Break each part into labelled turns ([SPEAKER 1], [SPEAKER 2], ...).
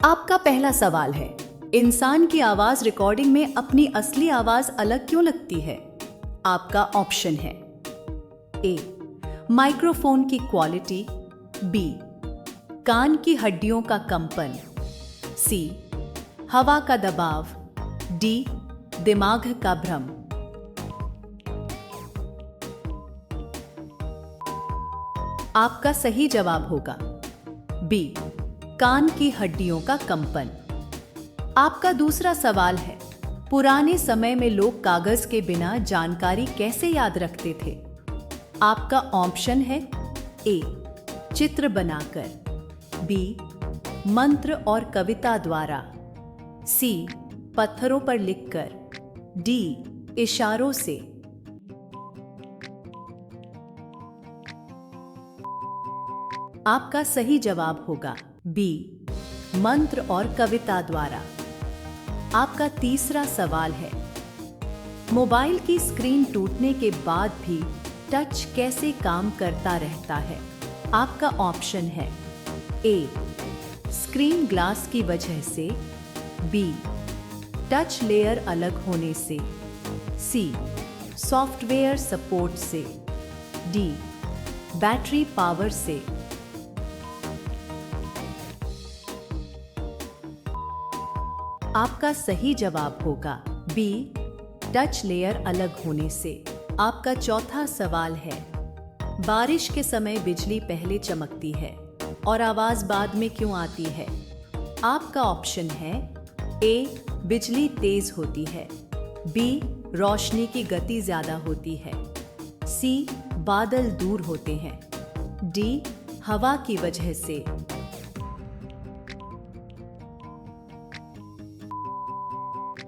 [SPEAKER 1] आपका पहला सवाल है, इंसान की आवाज रिकॉर्डिंग में अपनी असली आवाज अलग क्यों लगती है? आपका ऑप्शन है ए, माइक्रोफोन की क्वालिटी, बी, कान की हड्डियों का कंपन, सी, हवा का दबाव, डी, दिमाग का भ्रम। आपका सही जवाब होगा बी, कान की हड्डियों का कंपन। आपका दूसरा सवाल है, पुराने समय में लोग कागज के बिना जानकारी कैसे याद रखते थे? आपका ऑप्शन है ए, चित्र बनाकर, बी, मंत्र और कविता द्वारा, सी, पत्थरों पर लिखकर, डी, इशारों से। आपका सही जवाब होगा बी, मंत्र और कविता द्वारा। आपका तीसरा सवाल है, मोबाइल की स्क्रीन टूटने के बाद भी टच कैसे काम करता रहता है? आपका ऑप्शन है ए, स्क्रीन ग्लास की वजह से, बी, टच लेयर अलग होने से, सी, सॉफ्टवेयर सपोर्ट से, डी, बैटरी पावर से। आपका सही जवाब होगा बी, टच लेयर अलग होने से। आपका चौथा सवाल है, बारिश के समय बिजली पहले चमकती है और आवाज बाद में क्यों आती है? आपका ऑप्शन है ए, बिजली तेज होती है, बी, रोशनी की गति ज्यादा होती है, सी, बादल दूर होते हैं, डी, हवा की वजह से।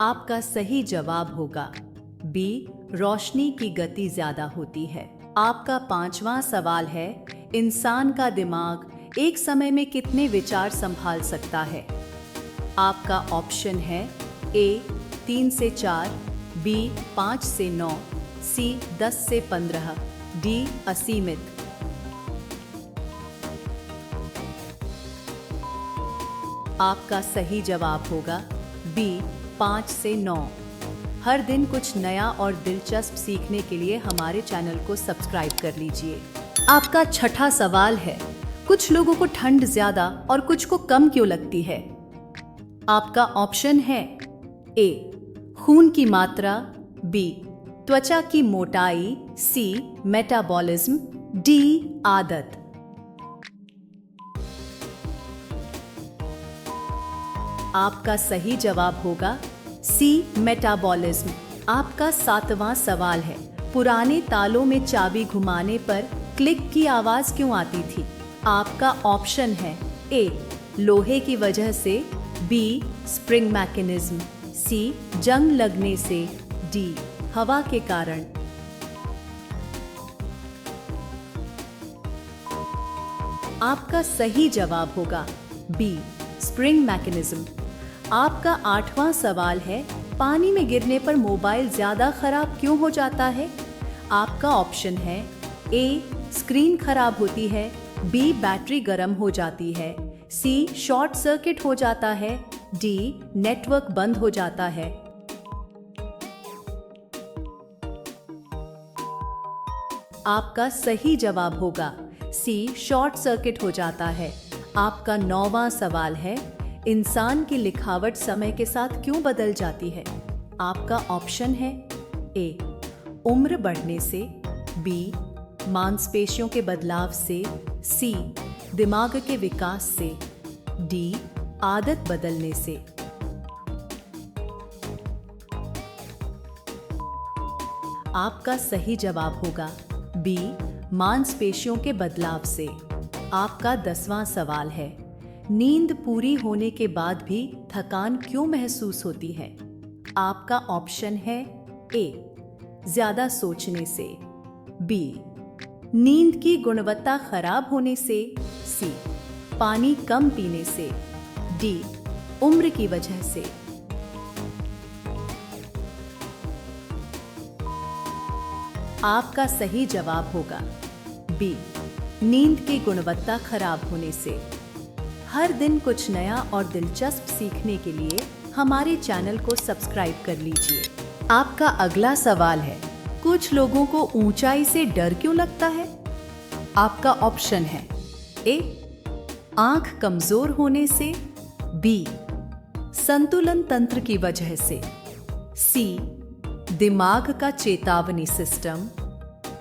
[SPEAKER 1] आपका सही जवाब होगा बी, रोशनी की गति ज्यादा होती है। आपका पांचवा सवाल है, इंसान का दिमाग एक समय में कितने विचार संभाल सकता है? आपका ऑप्शन है ए, 3 से 4, बी, 5 से 9, सी, 10 से 15, डी, असीमित। आपका सही जवाब होगा बी, 5 से 9। हर दिन कुछ नया और दिलचस्प सीखने के लिए हमारे चैनल को सब्सक्राइब कर लीजिए। आपका छठा सवाल है, कुछ लोगों को ठंड ज्यादा और कुछ को कम क्यों लगती है? आपका ऑप्शन है ए, खून की मात्रा, बी, त्वचा की मोटाई, सी, मेटाबॉलिज्म, डी, आदत। आपका सही जवाब होगा सी, मेटाबॉलिज्म। आपका सातवां सवाल है, पुराने तालों में चाबी घुमाने पर क्लिक की आवाज क्यों आती थी? आपका ऑप्शन है ए, लोहे की वजह से, बी, स्प्रिंग मैकेनिज्म, सी, जंग लगने से, डी, हवा के कारण। आपका सही जवाब होगा बी, स्प्रिंग मैकेनिज्म। आपका आठवां सवाल है, पानी में गिरने पर मोबाइल ज्यादा खराब क्यों हो जाता है? आपका ऑप्शन है ए, स्क्रीन खराब होती है, बी, बैटरी गर्म हो जाती है, सी, शॉर्ट सर्किट हो जाता है, डी, नेटवर्क बंद हो जाता है। आपका सही जवाब होगा सी, शॉर्ट सर्किट हो जाता है। आपका नौवां सवाल है, इंसान की लिखावट समय के साथ क्यों बदल जाती है? आपका ऑप्शन है ए, उम्र बढ़ने से, बी, मांसपेशियों के बदलाव से, सी, दिमाग के विकास से, डी, आदत बदलने से। आपका सही जवाब होगा बी, मांसपेशियों के बदलाव से। आपका 10वां सवाल है, नींद पूरी होने के बाद भी थकान क्यों महसूस होती है? आपका ऑप्शन है ए, ज्यादा सोचने से, बी, नींद की गुणवत्ता खराब होने से, सी, पानी कम पीने से, डी, उम्र की वजह से। आपका सही जवाब होगा बी, नींद की गुणवत्ता खराब होने से। हर दिन कुछ नया और दिलचस्प सीखने के लिए हमारे चैनल को सब्सक्राइब कर लीजिए। आपका अगला सवाल है, कुछ लोगों को ऊंचाई से डर क्यों लगता है? आपका ऑप्शन है ए, आंख कमजोर होने से, बी, संतुलन तंत्र की वजह से, सी, दिमाग का चेतावनी सिस्टम,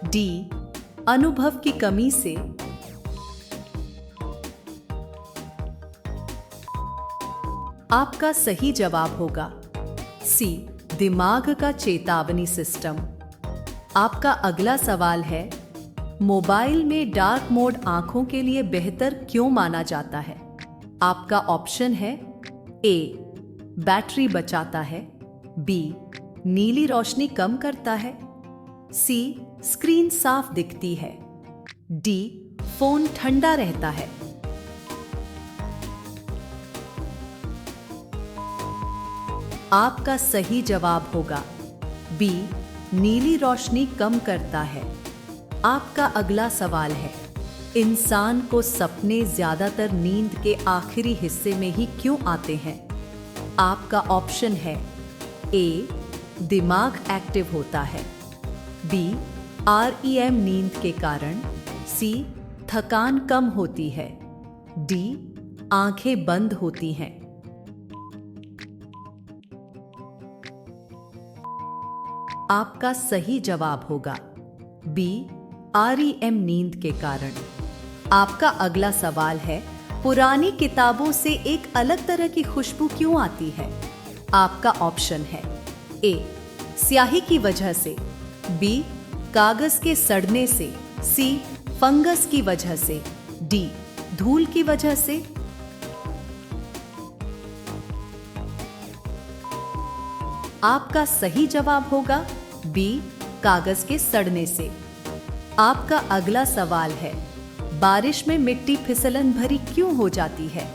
[SPEAKER 1] डी, अनुभव की कमी से। आपका सही जवाब होगा सी, दिमाग का चेतावनी सिस्टम। आपका अगला सवाल है, मोबाइल में डार्क मोड आंखों के लिए बेहतर क्यों माना जाता है? आपका ऑप्शन है ए, बैटरी बचाता है, बी, नीली रोशनी कम करता है, सी, स्क्रीन साफ दिखती है, डी, फोन ठंडा रहता है। आपका सही जवाब होगा बी, नीली रोशनी कम करता है। आपका अगला सवाल है, इंसान को सपने ज्यादातर नींद के आखिरी हिस्से में ही क्यों आते हैं? आपका ऑप्शन है ए, दिमाग एक्टिव होता है, बी, REM नींद के कारण, सी, थकान कम होती है, डी, आंखें बंद होती हैं। आपका सही जवाब होगा बी, REM नींद के कारण। आपका अगला सवाल है, पुरानी किताबों से एक अलग तरह की खुशबू क्यों आती है? आपका ऑप्शन है ए, स्याही की वजह से, बी, कागज के सड़ने से, सी, फंगस की वजह से, डी, धूल की वजह से। आपका सही जवाब होगा बी, कागज के सड़ने से। आपका अगला सवाल है, बारिश में मिट्टी फिसलन भरी क्यों हो जाती है?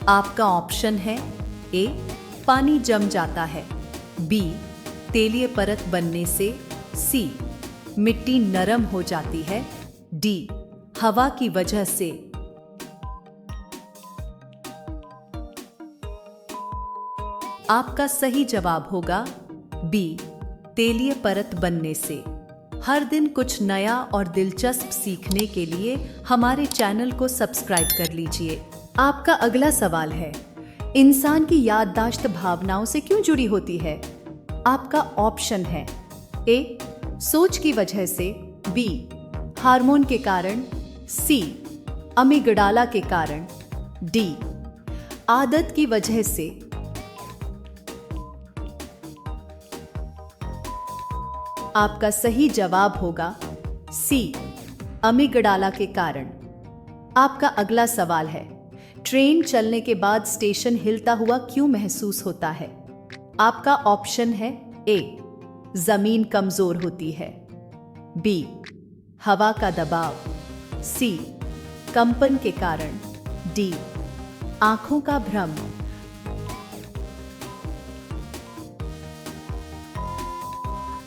[SPEAKER 1] आपका ऑप्शन है ए, पानी जम जाता है, बी, तेलीय परत बनने से, सी, मिट्टी नरम हो जाती है, डी, हवा की वजह से। आपका सही जवाब होगा बी, तेलीय परत बनने से। हर दिन कुछ नया और दिलचस्प सीखने के लिए हमारे चैनल को सब्सक्राइब कर लीजिए। आपका अगला सवाल है, इंसान की याददाश्त भावनाओं से क्यों जुड़ी होती है? आपका ऑप्शन है ए, सोच की वजह से, बी, हार्मोन के कारण, सी, अमीगडाला के कारण, डी, आदत की वजह से। आपका सही जवाब होगा सी, अमीगडाला के कारण। आपका अगला सवाल है, ट्रेन चलने के बाद स्टेशन हिलता हुआ क्यों महसूस होता है? आपका ऑप्शन है ए, जमीन कमजोर होती है, बी, हवा का दबाव, सी, कंपन के कारण, डी, आंखों का भ्रम।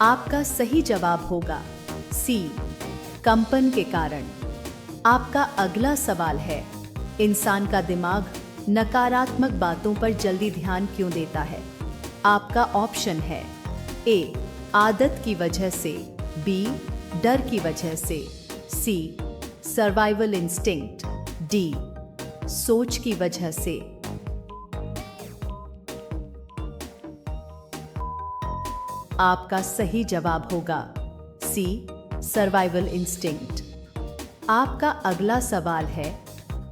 [SPEAKER 1] आपका सही जवाब होगा सी, कंपन के कारण। आपका अगला सवाल है, इंसान का दिमाग नकारात्मक बातों पर जल्दी ध्यान क्यों देता है? आपका ऑप्शन है ए, आदत की वजह से, बी, डर की वजह से, सी, सर्वाइवल इंस्टिंक्ट, डी, सोच की वजह से। आपका सही जवाब होगा सी, सर्वाइवल इंस्टिंक्ट। आपका अगला सवाल है,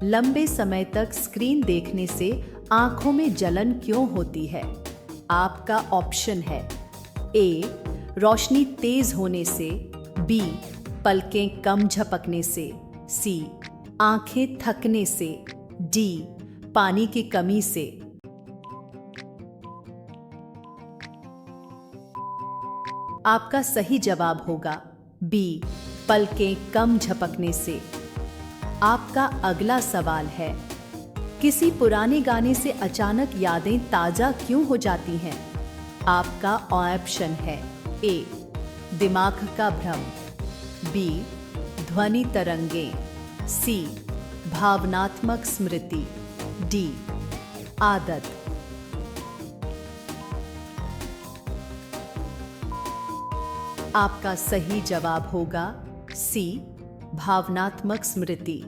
[SPEAKER 1] लंबे समय तक स्क्रीन देखने से आंखों में जलन क्यों होती है? आपका ऑप्शन है ए, रोशनी तेज होने से, बी, पलकें कम झपकने से, सी, आंखें थकने से, डी, पानी की कमी से। आपका सही जवाब होगा बी, पलकें कम झपकने से। आपका अगला सवाल है, किसी पुराने गाने से अचानक यादें ताजा क्यों हो जाती हैं? आपका ऑप्शन है ए, दिमाग का भ्रम, बी, ध्वनि तरंगें, सी, भावनात्मक स्मृति, डी आदत। आपका सही जवाब होगा सी भावनात्मक स्मृति।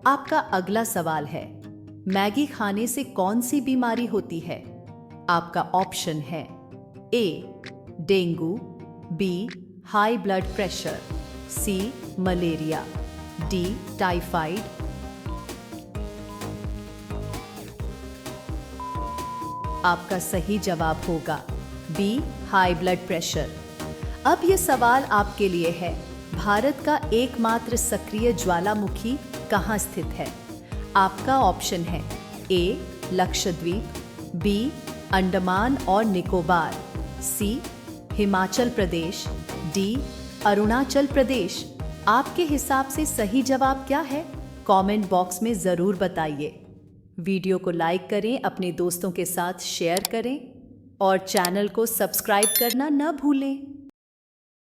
[SPEAKER 1] आपका अगला सवाल है, मैगी खाने से कौन सी बीमारी होती है? आपका ऑप्शन है A dengue, B high blood pressure, C malaria, D typhoid. आपका सही जवाब होगा बी हाई ब्लड प्रेशर। अब यह सवाल आपके लिए है, भारत का एकमात्र सक्रिय ज्वालामुखी कहाँ स्थित है? आपका ऑप्शन है ए लक्षद्वीप, बी अंडमान और निकोबार, सी हिमाचल प्रदेश, डी अरुणाचल प्रदेश। आपके हिसाब से सही जवाब क्या है? कमेंट बॉक्स में ज़रूर बताइए। वीडियो को लाइक करें, अपने दोस्तों के साथ शेयर करें और चैनल को सब्सक्राइब करना न भूलें।